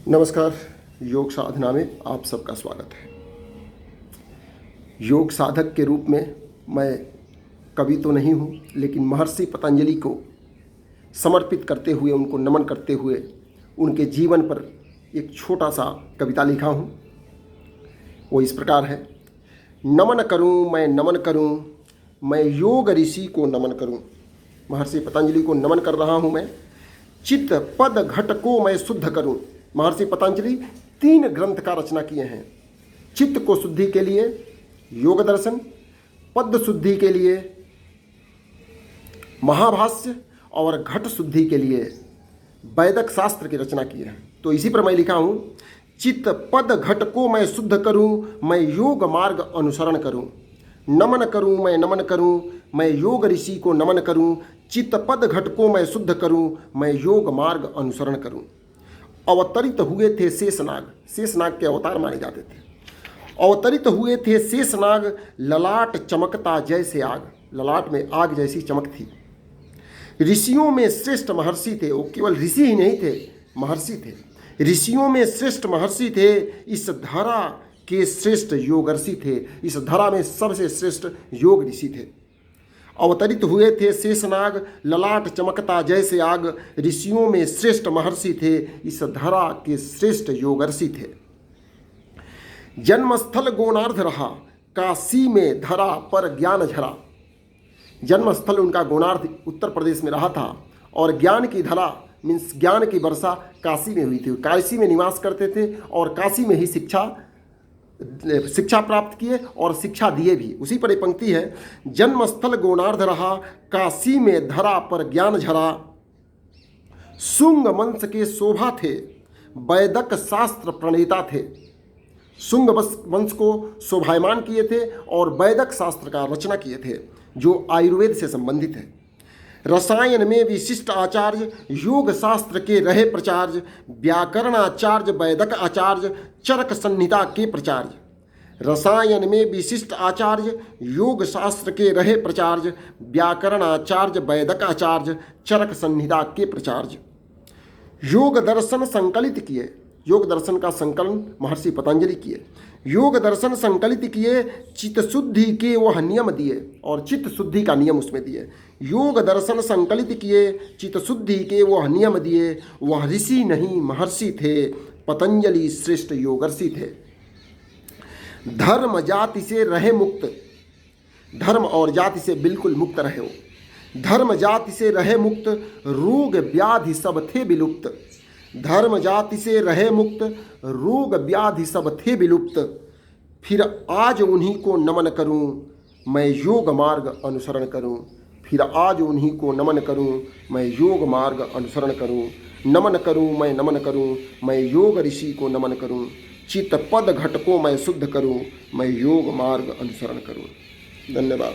नमस्कार। योग साधना में आप सबका स्वागत है। योग साधक के रूप में मैं कवि तो नहीं हूँ, लेकिन महर्षि पतंजलि को समर्पित करते हुए, उनको नमन करते हुए उनके जीवन पर एक छोटा सा कविता लिखा हूँ। वो इस प्रकार है। नमन करूँ मैं, नमन करूँ मैं, योग ऋषि को नमन करूँ। महर्षि पतंजलि को नमन कर रहा हूँ मैं। चित्त पद घट को मैं शुद्ध करूँ। महर्षि पतंजलि 3 ग्रंथ का रचना किए हैं। चित्त को शुद्धि के लिए योग दर्शन, पद शुद्धि के लिए महाभाष्य और घट शुद्धि के लिए वैदिक शास्त्र की रचना की है। तो इसी पर मैं लिखा हूँ, चित्त पद घट को मैं शुद्ध करूँ, मैं योग मार्ग अनुसरण करूँ। नमन करूँ मैं, नमन करूँ मैं, योग ऋषि को नमन करूँ। चित्त पद घट को मैं शुद्ध करूँ, मैं योग मार्ग अनुसरण करूँ। अवतरित हुए थे शेषनाग। शेषनाग के अवतार माने जाते थे। अवतरित हुए थे शेषनाग, ललाट चमकता जैसे आग। ललाट में आग जैसी चमक थी। ऋषियों में श्रेष्ठ महर्षि थे। वो केवल ऋषि ही नहीं थे, महर्षि थे। ऋषियों में श्रेष्ठ महर्षि थे, इस धरा के श्रेष्ठ योगर्षि थे। इस धरा में सबसे श्रेष्ठ योग ऋषि थे। अवतरित हुए थे शेषनाग, ललाट चमकता जैसे आग। ऋषियों में श्रेष्ठ महर्षि थे, इस धरा के श्रेष्ठ योगर्षि थे। जन्मस्थल गोनार्ध रहा, काशी में धरा पर ज्ञान झरा। जन्मस्थल उनका गोनार्ध उत्तर प्रदेश में रहा था, और ज्ञान की धरा मीन्स ज्ञान की वर्षा काशी में हुई थी। काशी में निवास करते थे और काशी में ही शिक्षा प्राप्त किए और शिक्षा दिए भी। उसी पर एक पंक्ति है, जन्मस्थल गोनार्ध रहा, काशी में धरा पर ज्ञान झरा। शुंग वंश के शोभा थे, वैदिक शास्त्र प्रणेता थे। शुंग वंश को शोभायमान किए थे और वैदिक शास्त्र का रचना किए थे, जो आयुर्वेद से संबंधित है। रसायन में विशिष्ट आचार्य, योग शास्त्र के रहे प्रचार्य। व्याकरणाचार्य, वैदिक आचार्य, चरक संहिता के प्रचार्य। रसायन में विशिष्ट आचार्य, योग शास्त्र के रहे प्रचार्य। व्याकरणाचार्य, वैदिक आचार्य, चरक संहिता के प्रचार्य। योग दर्शन संकलित किए। योग दर्शन का संकलन महर्षि पतंजलि किए। योग दर्शन संकलित किए, चित्त शुद्धि के वह नियम दिए, और चित्त शुद्धि का नियम उसमें दिए। योग दर्शन संकलित किए, चित्त शुद्धि के वह नियम दिए। वह ऋषि नहीं महर्षि थे, पतंजलि श्रेष्ठ योगर्षि थे। धर्म जाति से रहे मुक्त। धर्म और जाति से बिल्कुल मुक्त रहे हो। धर्म जाति से रहे मुक्त, रोग व्याधि सब थे विलुप्त। धर्म जाति से रहे मुक्त, रोग व्याधि सब थे विलुप्त। फिर आज उन्हीं को नमन करूं, मैं योग मार्ग अनुसरण करूं। फिर आज उन्हीं को नमन करूं, मैं योग मार्ग अनुसरण करूं। नमन करूं मैं, नमन करूं मैं, योग ऋषि को नमन करूं। चित्त पद घट को मैं शुद्ध करूं, मैं योग मार्ग अनुसरण करूं। धन्यवाद।